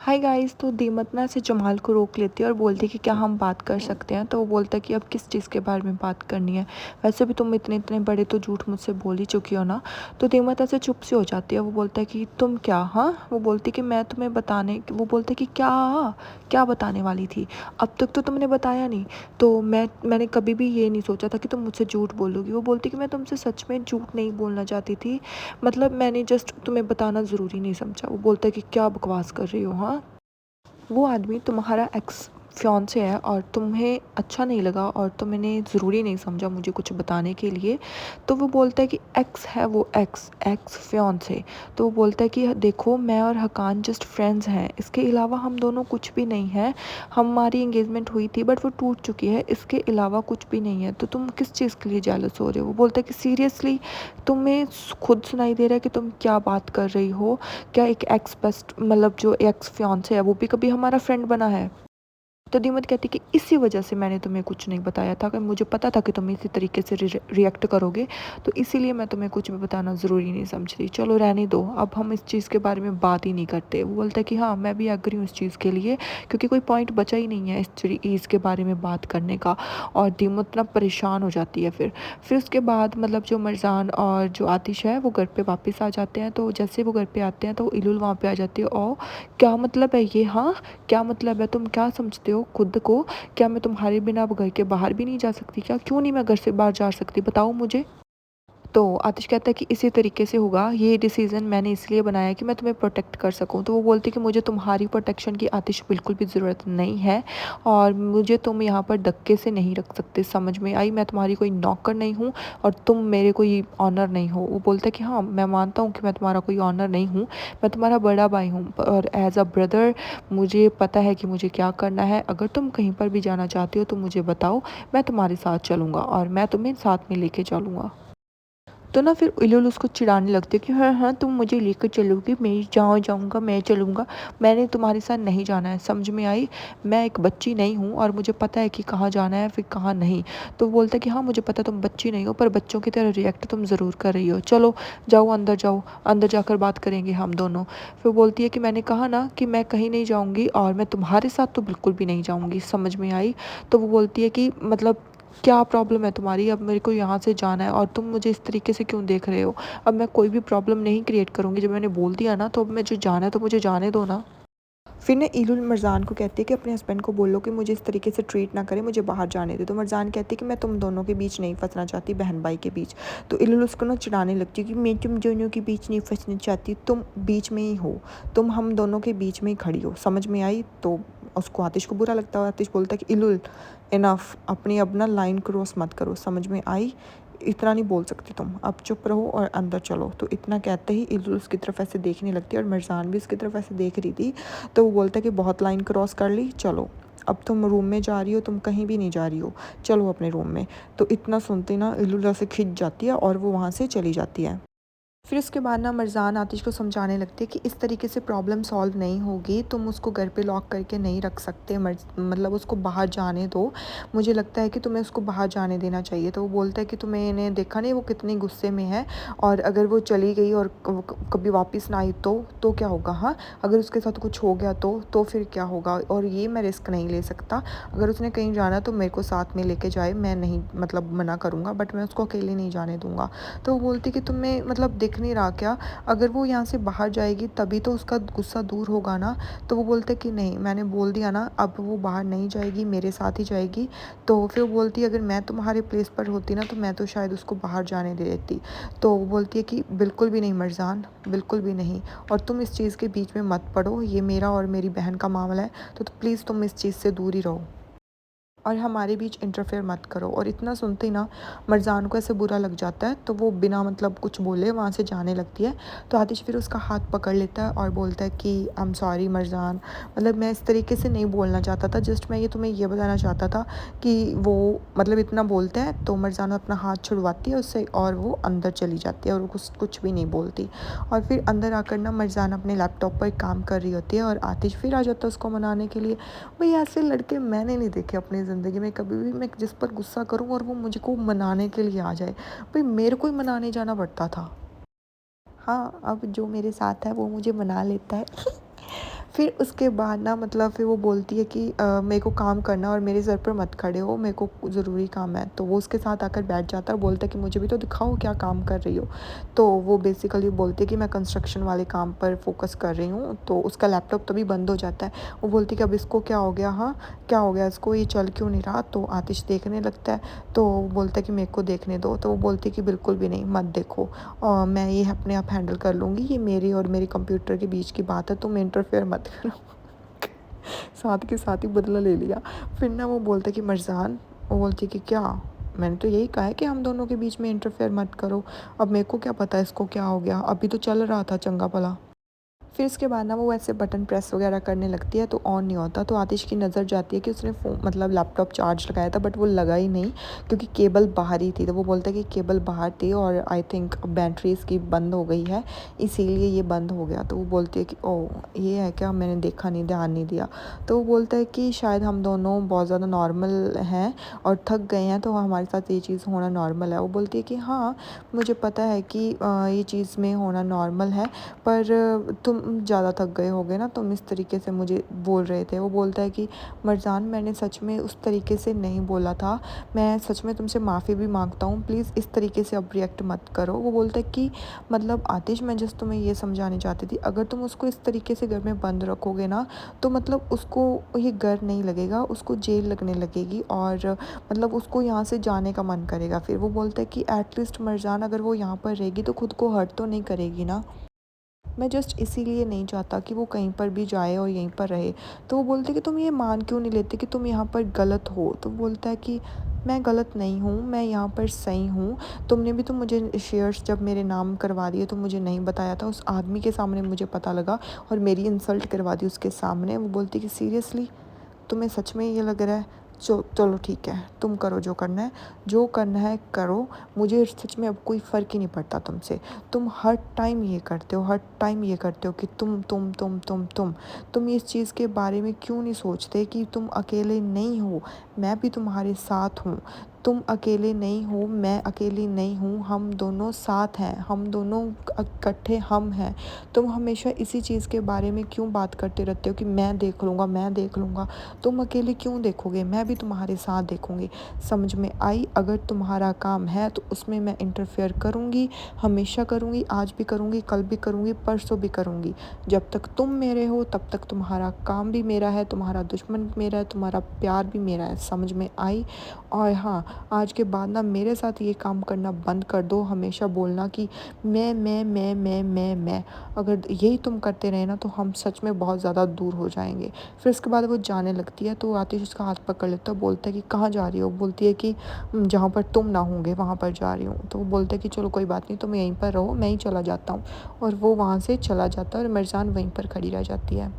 Hi guys. तो दीमत ना ऐसे जमाल को रोक लेती है और बोलती है कि क्या हम बात कर सकते हैं। तो वो बोलता है कि अब किस चीज़ के बारे में बात करनी है, वैसे भी तुम इतने इतने बड़े तो झूठ मुझसे बोल ही चुकी हो ना। तो दीमत ऐसे चुप सी हो जाती है। वो बोलता है कि तुम क्या, हाँ। वो बोलती है कि मैं तुम्हें बताने, वो बोलता है कि क्या, क्या बताने वाली थी, अब तक तो तुमने बताया नहीं। तो मैंने कभी भी ये नहीं सोचा था कि तुम मुझसे झूठ बोलोगी। वो बोलती कि मैं तुमसे सच में झूठ नहीं बोलना चाहती थी, मतलब मैंने जस्ट तुम्हें बताना ज़रूरी नहीं समझा। वो बोलता है कि क्या बकवास कर रही हो, हाँ। वो आदमी तुम्हारा एक्स फियांसे है और तुम्हें अच्छा नहीं लगा और तुमने ज़रूरी नहीं समझा मुझे कुछ बताने के लिए। तो वो बोलता है कि एक्स है, वो एक्स एक्स फियांसे। तो वो बोलता है कि देखो, मैं और हकान जस्ट फ्रेंड्स हैं, इसके अलावा हम दोनों कुछ भी नहीं हैं। हमारी इंगेजमेंट हुई थी बट वो टूट चुकी है, इसके अलावा कुछ भी नहीं है। तो तुम किस चीज़ के लिए जेलस हो रहे हो। वो बोलता है कि सीरियसली तुम्हें खुद सुनाई दे रहा है कि तुम क्या बात कर रही हो। क्या एक एक्स बेस्ट, मतलब जो एक्स फियांसे है वो भी कभी हमारा फ्रेंड बना है। तो दीमत कहती कि इसी वजह से मैंने तुम्हें कुछ नहीं बताया था, कि मुझे पता था कि तुम इसी तरीके से रिएक्ट करोगे, तो इसीलिए मैं तुम्हें कुछ भी बताना ज़रूरी नहीं समझ रही। चलो रहने दो, अब हम इस चीज़ के बारे में बात ही नहीं करते। वो बोलता है कि हाँ, मैं भी एग्री हूँ इस चीज़ के लिए, क्योंकि कोई पॉइंट बचा ही नहीं है इस चीज़ के बारे में बात करने का। और दीमत ना परेशान हो जाती है। फिर उसके बाद मतलब जो मरजान और जो आतिश है वो घर पे वापस आ जाते हैं। तो जैसे वो घर पे आते हैं तो इलुल वहाँ पे आ जाती है। और क्या मतलब है ये, हाँ, क्या मतलब है, तुम क्या समझते हो खुद को। क्या मैं तुम्हारे बिना अब घर के बाहर भी नहीं जा सकती क्या, क्यों नहीं मैं घर से बाहर जा सकती, बताओ मुझे। तो आतिश कहता है कि इसी तरीके से होगा, ये डिसीज़न मैंने इसलिए बनाया कि मैं तुम्हें प्रोटेक्ट कर सकूं। तो वो बोलती है कि मुझे तुम्हारी प्रोटेक्शन की आतिश बिल्कुल भी ज़रूरत नहीं है, और मुझे तुम यहाँ पर धक्के से नहीं रख सकते, समझ में आई। मैं तुम्हारी कोई नौकर नहीं हूँ और तुम मेरे कोई ऑनर नहीं हो। वो बोलता है कि हाँ, मैं मानता हूँ कि मैं तुम्हारा कोई ऑनर नहीं हूँ, मैं तुम्हारा बड़ा भाई हूँ, और एज अ ब्रदर मुझे पता है कि मुझे क्या करना है। अगर तुम कहीं पर भी जाना चाहती हो तो मुझे बताओ, मैं तुम्हारे साथ चलूँगा और मैं तुम्हें साथ में लेके चलूँगा। तो ना फिर इलुल उसको चिढ़ाने लगती है कि हाँ हाँ, तुम मुझे लेकर चलोगी, मैं जहाँ जाऊँगा मैं चलूँगा, मैंने तुम्हारे साथ नहीं जाना है, समझ में आई। मैं एक बच्ची नहीं हूँ और मुझे पता है कि कहाँ जाना है फिर कहाँ नहीं। तो बोलता है कि हाँ, मुझे पता तुम बच्ची नहीं हो, पर बच्चों की तरह रिएक्ट तुम ज़रूर कर रही हो। चलो जाओ अंदर, जाओ अंदर जाकर बात करेंगे हम दोनों। फिर बोलती है कि मैंने कहा ना कि मैं कहीं नहीं जाऊँगी और मैं तुम्हारे साथ तो बिल्कुल भी नहीं जाऊँगी, समझ में आई। तो वो बोलती है कि मतलब क्या प्रॉब्लम है तुम्हारी, अब मेरे को यहाँ से जाना है और तुम मुझे इस तरीके से क्यों देख रहे हो। अब मैं कोई भी प्रॉब्लम नहीं क्रिएट करूँगी, जब मैंने बोल दिया ना, तो अब मुझे जाना है तो मुझे जाने दो ना। फिर ना इलुल मरजान को कहती है कि अपने हस्बैंड को बोलो कि मुझे इस तरीके से ट्रीट ना करे, मुझे बाहर जाने दे। तो मरजान कहती है कि मैं तुम दोनों के बीच नहीं फंसना चाहती, बहन भाई के बीच। तो इलुल उसको ना चिढ़ाने लगती है कि मैं तुम दोनों के बीच नहीं फंसना चाहती, तुम बीच में ही हो, तुम हम दोनों के बीच में ही खड़ी हो, समझ में आई। तो उसको आतिश को बुरा लगता है। आतिश बोलता है कि इलुल, इनफ, अपनी अब ना लाइन क्रॉस मत करो, समझ में आई। इतना नहीं बोल सकती तुम, अब चुप रहो और अंदर चलो। तो इतना कहते ही इलुल उसकी तरफ ऐसे देखने लगती है और मिर्जान भी उसकी तरफ ऐसे देख रही थी। तो वो बोलता है कि बहुत लाइन क्रॉस कर ली, चलो अब तुम रूम में जा रही हो, तुम कहीं भी नहीं जा रही हो, चलो अपने रूम में। तो इतना सुनते ना इलुल से खिंच जाती है और वो वहाँ से चली जाती है। फिर उसके बाद ना मरजान आतिश को समझाने लगती है कि इस तरीके से प्रॉब्लम सॉल्व नहीं होगी, तुम उसको घर पे लॉक करके नहीं रख सकते, मतलब उसको बाहर जाने दो। मुझे लगता है कि तुम्हें उसको बाहर जाने देना चाहिए। तो वो बोलता है कि तुम्हें इन्हें देखा नहीं वो कितने गुस्से में है, और अगर वो चली गई और कभी वापस ना आई तो क्या होगा, हाँ। अगर उसके साथ कुछ हो गया तो फिर क्या होगा, और ये मैं रिस्क नहीं ले सकता। अगर उसने कहीं जाना तो मेरे को साथ में लेके जाए, मैं नहीं मतलब मना करूँगा, बट मैं उसको अकेले नहीं जाने दूँगा। तो वो बोलती कि तुम्हें मतलब दिख नहीं रहा क्या, अगर वो यहाँ से बाहर जाएगी तभी तो उसका गुस्सा दूर होगा ना। तो वो बोलते कि नहीं, मैंने बोल दिया ना, अब वो बाहर नहीं जाएगी, मेरे साथ ही जाएगी। तो फिर वो बोलती अगर मैं तुम्हारे प्लेस पर होती ना तो मैं तो शायद उसको बाहर जाने दे देती। तो वो बोलती है कि बिल्कुल भी नहीं मरजान, बिल्कुल भी नहीं, और तुम इस चीज़ के बीच में मत पड़ो, ये मेरा और मेरी बहन का मामला है, तो प्लीज़ तुम इस चीज़ से दूर ही रहो और हमारे बीच इंटरफेयर मत करो। और इतना सुनते ही ना मरजान को ऐसे बुरा लग जाता है, तो वो बिना मतलब कुछ बोले वहाँ से जाने लगती है। तो आतिश फिर उसका हाथ पकड़ लेता है और बोलता है कि आई एम सॉरी मरजान, मतलब मैं इस तरीके से नहीं बोलना चाहता था, जस्ट मैं ये तुम्हें ये बताना चाहता था कि वो मतलब इतना बोलते हैं। तो मरजान अपना हाथ छुड़वाती है उससे और वो अंदर चली जाती है और कुछ भी नहीं बोलती। और फिर अंदर आकर ना मरजान अपने लैपटॉप पर काम कर रही होती है और आतिश फिर आ जाता है उसको मनाने के लिए। भाई ऐसे लड़के मैंने नहीं देखे अपनी ज़िंदगी में कभी भी, मैं जिस पर गुस्सा करूँ और वो मुझको मनाने के लिए आ जाए, भाई मेरे को ही मनाने जाना पड़ता था। हाँ, अब जो मेरे साथ है वो मुझे मना लेता है। फिर उसके बाद ना मतलब फिर वो बोलती है कि मेरे को काम करना और मेरे सर पर मत खड़े हो, मेरे को ज़रूरी काम है। तो वो उसके साथ आकर बैठ जाता है और बोलता है कि मुझे भी तो दिखाओ क्या काम कर रही हो। तो वो बेसिकली बोलती है कि मैं कंस्ट्रक्शन वाले काम पर फ़ोकस कर रही हूँ। तो उसका लैपटॉप तभी बंद हो जाता है। वो बोलती है कि अब इसको क्या हो गया, हाँ क्या हो गया इसको, ये चल क्यों नहीं रहा। तो आतिश देखने लगता है। तो वो बोलता है कि मेरे को देखने दो। तो वो बोलती है कि बिल्कुल भी नहीं, मत देखो, और मैं ये अपने आप हैंडल कर लूँगी, ये मेरे और मेरे कंप्यूटर के बीच की बात है, तुम इंटरफेयर मत करो। साथ के साथ ही बदला ले लिया। फिर ना वो बोलता है कि मरजान, वो बोलती है कि क्या, मैंने तो यही कहा है कि हम दोनों के बीच में इंटरफेयर मत करो। अब मेरे को क्या पता इसको क्या हो गया, अभी तो चल रहा था चंगा भला। फिर उसके बाद ना वो ऐसे बटन प्रेस वगैरह करने लगती है तो ऑन नहीं होता। तो आतिश की नज़र जाती है कि उसने फ़ोन मतलब लैपटॉप चार्ज लगाया था, बट वो लगा ही नहीं क्योंकि केबल बाहर ही थी। तो वो बोलता है कि केबल बाहर थी और आई थिंक बैटरी इसकी बंद हो गई है, इसीलिए ये बंद हो गया। तो वो बोलती है कि ओह ये है क्या, मैंने देखा नहीं, ध्यान नहीं दिया। तो वो बोलता है कि शायद हम दोनों बहुत ज़्यादा नॉर्मल हैं और थक गए हैं, तो हमारे साथ ये चीज़ होना नॉर्मल है। वो बोलती है कि हाँ मुझे पता है कि ये चीज़ में होना नॉर्मल है, पर तुम ज़्यादा थक गए होगे ना, तुम इस तरीके से मुझे बोल रहे थे। वो बोलता है कि मरजान मैंने सच में उस तरीके से नहीं बोला था, मैं सच में तुमसे माफ़ी भी मांगता हूँ, प्लीज़ इस तरीके से अब रिएक्ट मत करो। वो बोलता है कि मतलब आतिश मैं जस्ट तुम्हें ये समझाने चाहती थी, अगर तुम उसको इस तरीके से घर में बंद रखोगे ना तो मतलब उसको ये घर नहीं लगेगा, उसको जेल लगने लगेगी और मतलब उसको यहाँ से जाने का मन करेगा। फिर वो बोलता है कि एटलीस्ट मरजान अगर वो यहाँ पर रहेगी तो खुद को हर्ट तो नहीं करेगी ना, मैं जस्ट इसीलिए नहीं चाहता कि वो कहीं पर भी जाए और यहीं पर रहे। तो वो बोलते कि तुम ये मान क्यों नहीं लेते कि तुम यहाँ पर गलत हो। तो बोलता है कि मैं गलत नहीं हूँ, मैं यहाँ पर सही हूँ। तुमने भी तो मुझे शेयर्स जब मेरे नाम करवा दिए तो मुझे नहीं बताया था, उस आदमी के सामने मुझे पता लगा और मेरी इंसल्ट करवा दी उसके सामने। वो बोलती कि सीरियसली तुम्हें सच में ये लग रहा है, चलो ठीक है, तुम करो जो करना है, जो करना है करो, मुझे सच में अब कोई फ़र्क ही नहीं पड़ता तुमसे। तुम हर टाइम ये करते हो, हर टाइम ये करते हो कि तुम इस चीज़ के बारे में क्यों नहीं सोचते कि तुम अकेले नहीं हो, मैं भी तुम्हारे साथ हूँ। तुम अकेले नहीं हो, मैं अकेली नहीं हूँ, हम दोनों साथ हैं, हम दोनों इकट्ठे हम हैं। तुम हमेशा इसी चीज़ के बारे में क्यों बात करते रहते हो कि मैं देख लूँगा, मैं देख लूँगा। तुम अकेले क्यों देखोगे, मैं भी तुम्हारे साथ देखूँगी। समझ में आई, अगर तुम्हारा काम है तो उसमें मैं इंटरफेयर करूँगी, हमेशा करूँगी, आज भी करूँगी, कल भी करूँगी, परसों भी करूँगी। जब तक तुम मेरे हो तब तक तुम्हारा काम भी मेरा है, तुम्हारा दुश्मन भी मेरा है, तुम्हारा प्यार भी मेरा है। समझ में आई। और हाँ, आज के बाद ना मेरे साथ ये काम करना बंद कर दो, हमेशा बोलना कि मैं। अगर यही तुम करते रहे ना तो हम सच में बहुत ज़्यादा दूर हो जाएंगे। फिर उसके बाद वो जाने लगती है तो आतिश उसका हाथ पकड़ लेता है, बोलता है कि कहाँ जा रही हो। बोलती है कि जहाँ पर तुम ना होंगे वहाँ पर जा रही हूँ। तो वो बोलता है कि चलो कोई बात नहीं, तुम यहीं पर रहो, मैं ही चला जाता हूँ। और वो वहाँ से चला जाता है और मिर्जान वहीं पर खड़ी रह जाती है।